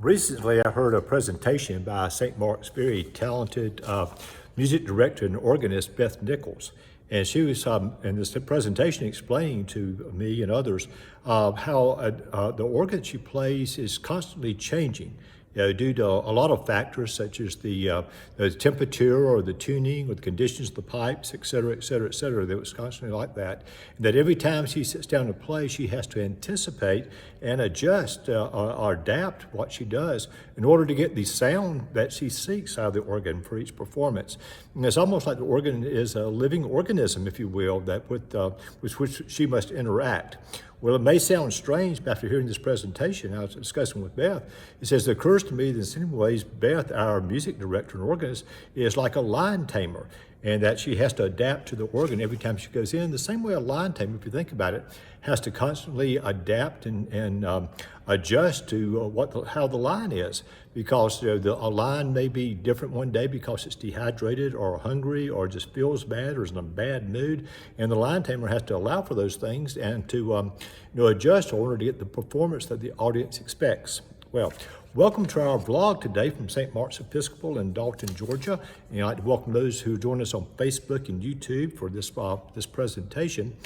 Recently, I heard a presentation by St. Mark's very talented music director and organist, Beth Nichols. And she was in this presentation explaining to me and others how the organ she plays is constantly changing. Due to a lot of factors such as the temperature or the tuning or the conditions of the pipes, et cetera, et cetera, et cetera. That was constantly like that. And that every time she sits down to play, she has to anticipate and adjust or adapt what she does in order to get the sound that she seeks out of the organ for each performance. And it's almost like the organ is a living organism, if you will, that with which she must interact. Well, it may sound strange, but after hearing this presentation, I was discussing with Beth, it says, it occurs to me that in some ways, Beth, our music director and organist, is like a lion tamer, and that she has to adapt to the organ every time she goes in. The same way a lion tamer, if you think about it, has to constantly adapt and adjust to how the lion is, because a lion may be different one day because it's dehydrated or hungry or just feels bad or is in a bad mood, and the lion tamer has to allow for those things and to adjust in order to get the performance that the audience expects. Well, welcome to our vlog today from St. Mark's Episcopal in Dalton, Georgia. And I'd like to welcome those who join us on Facebook and YouTube for this presentation.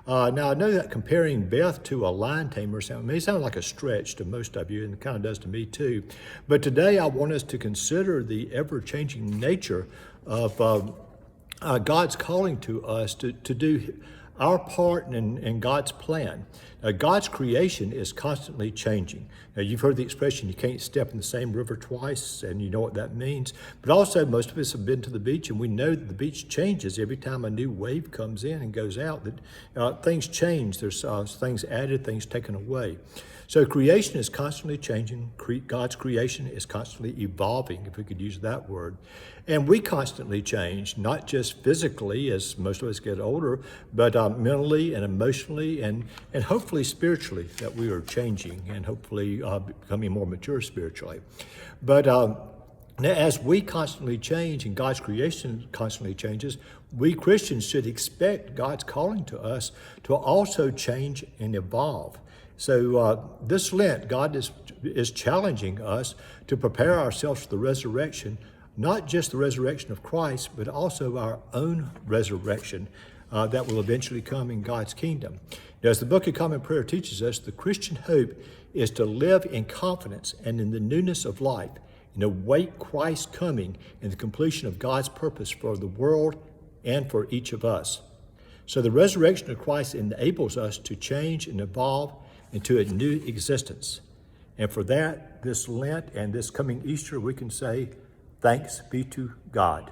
Now, I know that comparing Beth to a lion tamer may sound like a stretch to most of you, and it kind of does to me too. But today I want us to consider the ever-changing nature of God's calling to us to do our part in God's plan. Now, God's creation is constantly changing. Now, you've heard the expression, you can't step in the same river twice, and you know what that means. But also, most of us have been to the beach, and we know that the beach changes every time a new wave comes in and goes out, that things change. There's things added, things taken away. So creation is constantly changing. God's creation is constantly evolving, if we could use that word. And we constantly change, not just physically as most of us get older, but mentally and emotionally and hopefully spiritually, that we are changing and hopefully becoming more mature spiritually. But as we constantly change and God's creation constantly changes, we Christians should expect God's calling to us to also change and evolve. So this Lent, God is challenging us to prepare ourselves for the resurrection, not just the resurrection of Christ, but also our own resurrection that will eventually come in God's kingdom. Now, as the Book of Common Prayer teaches us, the Christian hope is to live in confidence and in the newness of life and await Christ's coming and the completion of God's purpose for the world and for each of us. So the resurrection of Christ enables us to change and evolve into a new existence. And for that, this Lent and this coming Easter, we can say, thanks be to God.